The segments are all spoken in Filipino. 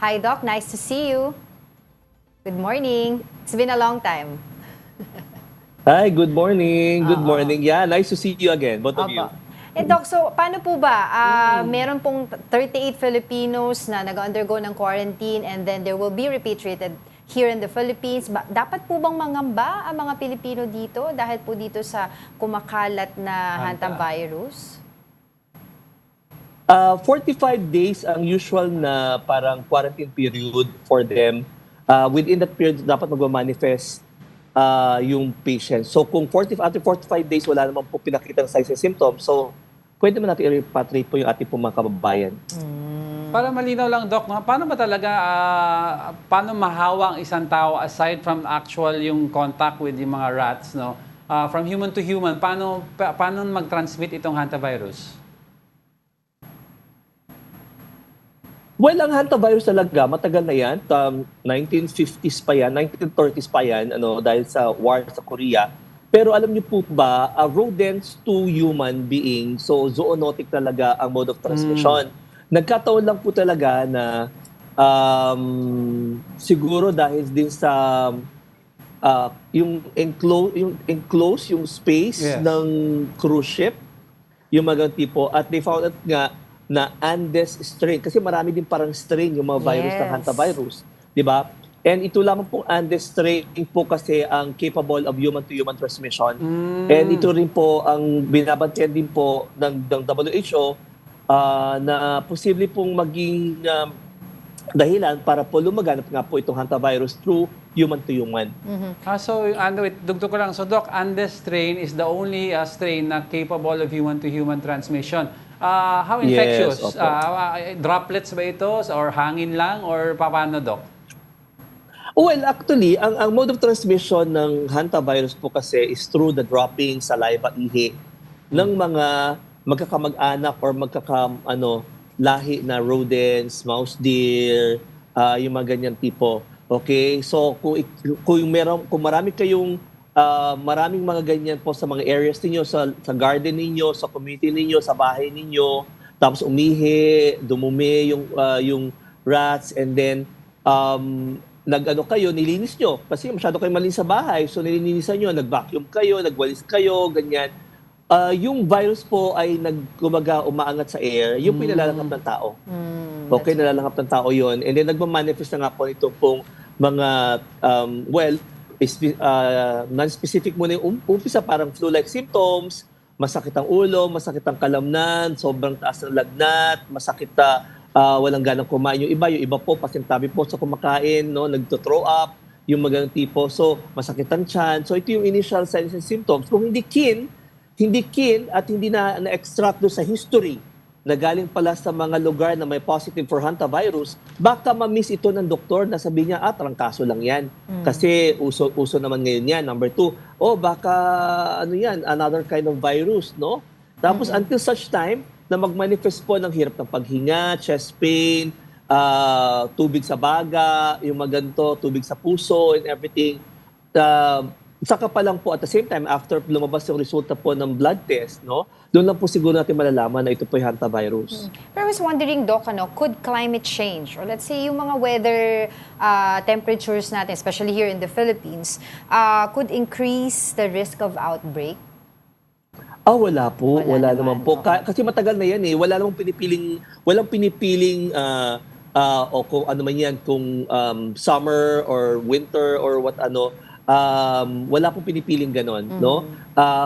Hi, Doc. Nice to see you. Good morning. It's been a long time. Hi, good morning. Good Oo. morning. Yeah, nice to see you again, both of Opo. you. Doc, so paano po ba? Meron pong 38 Filipinos na nag-undergo ng quarantine and then there will be repatriated here in the Philippines. Dapat po bang mangamba ang mga Pilipino dito dahil po dito sa kumakalat na hantavirus? 45 days ang usual na parang quarantine period for them. Within that period, dapat magmamanifest yung patient. So kung after 45 days, wala naman po pinakita signs and symptoms, so pwede naman natin i-repatriate po yung ating po mga kababayan. Para malinaw lang, Doc, no? Paano ba talaga, paano mahawa ang isang tao aside from actual yung contact with yung mga rats, no? From human to human, paano mag-transmit itong hantavirus? Well, ang hantavirus talaga, matagal na yan. 1950s pa yan, 1930s pa yan, dahil sa war sa Korea. Pero alam niyo po ba, rodents to human being, so zoonotic talaga ang mode of transmission. Nagkataon lang po talaga na siguro dahil din sa yung enclose, yung space Yes. ng cruise ship, yung mga tipo, at they found out nga na Andes strain. Kasi marami din parang strain yung mga virus ng Yes. hantavirus. Di ba? And ito lamang pong Andes strain po kasi ang capable of human-to-human transmission. And ito rin po ang binabantayan din po ng WHO na posible pong maging dahilan para po lumaganap nga po itong hantavirus through human-to-human. So, wait, dugtog ko lang. So, Doc, Andes strain is the only strain na capable of human-to-human transmission. How infectious? Yes, opo. Droplets ba ito? Or hangin lang? Or paano, Doc? Well, actually, ang mode of transmission ng hantavirus po kasi is through the dropping, saliva, ihi ng mga magkakamag-anak or lahi na rodents, mouse deer, yung mga ganyan tipo. Okay? So, kung marami kayong maraming mga ganyan po sa mga areas ninyo, sa garden ninyo, sa community ninyo, sa bahay ninyo, tapos umihi, dumumi yung rats, and then nilinis nyo kasi masyado kayo malinis sa bahay, so nilinisan nyo, nag-vacuum kayo, nagwalis kayo, ganyan. Yung virus po ay umaangat sa air, yung pinalalanghap ng tao. Okay, nalalanghap ng tao yon, and then nagmamanifest na nga po ito pong mga non-specific muna yung umpisa, parang flu-like symptoms, masakit ang ulo, masakit ang kalamnan, sobrang taas ng lagnat, masakit walang ganang kumain. Yung iba po, pasintabi po sa kumakain, no, nagto-throw up, yung mga tipo. So, masakit ang tiyan. So, ito yung initial signs and symptoms. Kung hindi kin at hindi na-extract doon sa history na galing pala sa mga lugar na may positive for hantavirus, baka ma-miss ito ng doktor na sabi niya, trangkaso lang yan. Kasi uso naman ngayon yan. Number 2, baka another kind of virus, no? Tapos until such time na mag-manifest po ng hirap ng paghinga, chest pain, tubig sa baga, yung mga ganito, tubig sa puso and everything. Saka pa lang po at the same time, after lumabas yung resulta po ng blood test, no, doon lang po siguro natin malalaman na ito po yung hantavirus. Pero I was wondering, Doc, could climate change, or let's say yung mga weather temperatures natin, especially here in the Philippines, could increase the risk of outbreak? Wala po. Wala naman po. Okay. Kasi matagal na yan eh. Walang pinipiling o kung ano man yan, kung summer or winter or wala pong pinipiling ganon, no?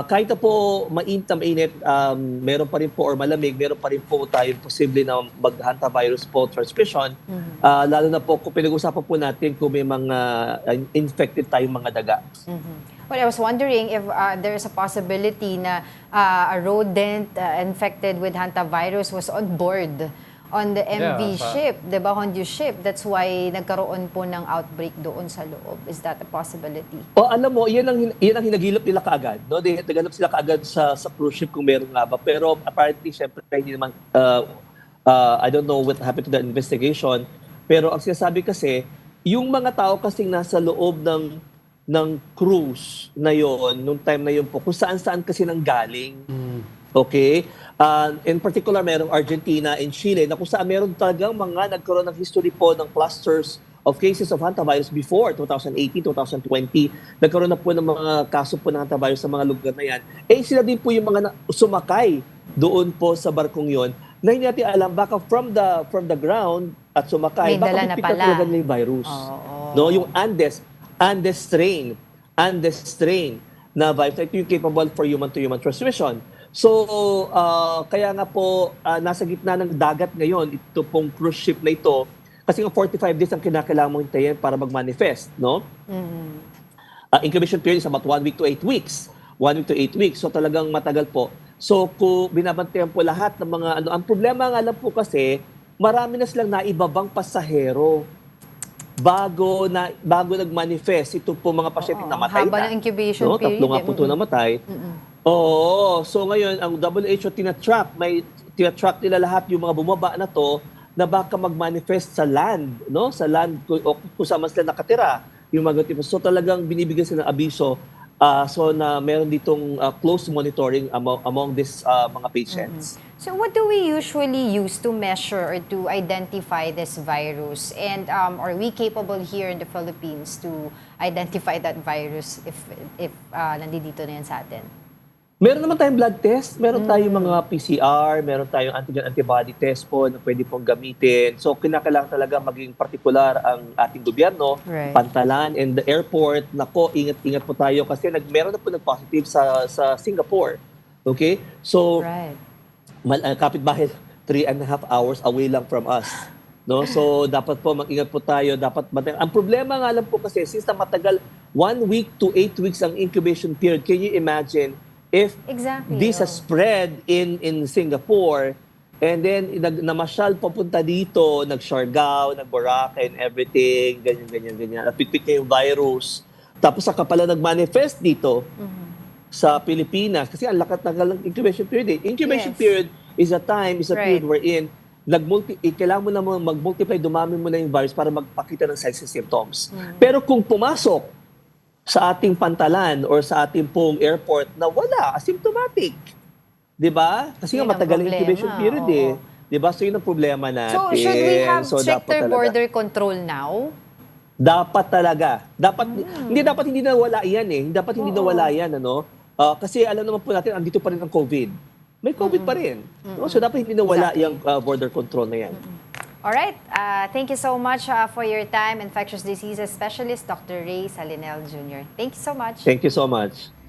Kahit na po mainit, meron pa rin po or malamig, meron pa rin po tayong posible na mag-hantavirus po transmission. Lalo na po kung pinag-usapan po natin kung may mga infected tayong mga daga. Well, I was wondering if there's a possibility na a rodent infected with hantavirus was on board on the MV ship, the Hondu ship. That's why nagkaroon po ng outbreak doon sa loob. Is that a possibility? Alam mo, yan ang hinagilap nila kaagad, no? Naghanap sila kaagad sa cruise ship kung meron nga ba. Pero apparently, syempre, hindi naman, I don't know what happened to the investigation. Pero ang sinasabi kasi, yung mga tao kasing nasa loob ng cruise na yon, nung time na yun po, kung saan-saan kasi nang galing. Okay? In particular, merong Argentina and Chile na kung saan meron talagang mga nagkaroon ng history po ng clusters of cases of hantavirus before 2018, 2020. Nagkaroon na po ng mga kaso po ng hantavirus sa mga lugar na yan. Eh sila din po yung mga sumakay doon po sa barkong yon na hindi natin alam, baka from the ground at sumakay, May baka dala na pipitan pala. talaga nila yung virus. Oo. No, yung Andes strain na virus, ito yung capable for human-to-human transmission. So, kaya nga po, nasa gitna ng dagat ngayon, ito pong cruise ship na ito, kasi nga 45 days ang kinakailangan mong hintayin para mag-manifest, no? Incubation period is about 1 week to 8 weeks. 1 week to 8 weeks. So, talagang matagal po. So, kung binabantayan po lahat ng mga ano, ang problema nga lang po kasi, marami na silang naibabang pasahero bago nag-manifest ito po mga pasyente namatay haba na. ng incubation no? period. Tatlo nga po ito namatay. Oo. So ngayon, ang WHO tinatrack nila lahat yung mga bumaba na to na baka mag-manifest sa land, no? Sa land o kung saan man sila nakatira. Yung mga tipo. So talagang binibigyan sila ng abiso so na meron ditong close monitoring among these mga patients. So what do we usually use to measure or to identify this virus? And are we capable here in the Philippines to identify that virus if nandito na yan sa atin? Meron naman tayong blood test, meron tayong mga PCR, meron tayong antigen antibody test po na pwede pong gamitin. So kinakailangan talaga maging partikular ang ating gobyerno, Right. pantalan, and the airport. Nako, ingat-ingat po tayo kasi meron na po nag-positive sa Singapore. Okay? So, Right. kapitbahay 3.5 hours away lang from us. No? So, dapat po mag-ingat po tayo. Ang problema nga lang po kasi, since na matagal, 1 week to 8 weeks ang incubation period, can you imagine if Exactly. this has spread in Singapore and then namasyal papunta dito, nag-Siargao, nag-Boracay and everything, ganyan. Napitpit niya yung virus. Tapos saka pala nag-manifest dito sa Pilipinas kasi ang lakat ng incubation period. Incubation Yes. period is a Right. period wherein kailangan mo na mag-multiply, dumami mo na yung virus para magpakita ng signs and symptoms. Pero kung pumasok sa ating pantalan or sa ating pong airport na wala, asymptomatic. 'Di ba? Kasi nga Yun ang matagal ang incubation problema, period oo. 'Di ba? So yun ang problema natin. So should we have So, dapat stricter talaga. border control now? Dapat talaga. Dapat hindi nawala 'yan eh. Dapat hindi nawala 'yan ano. Kasi alam naman po natin andito pa rin ang COVID. May COVID pa rin. No? So dapat hindi nawala Exactly. yung border control na 'yan. Alright, thank you so much for your time, infectious diseases specialist, Dr. Ray Salinel Jr. Thank you so much. Thank you so much.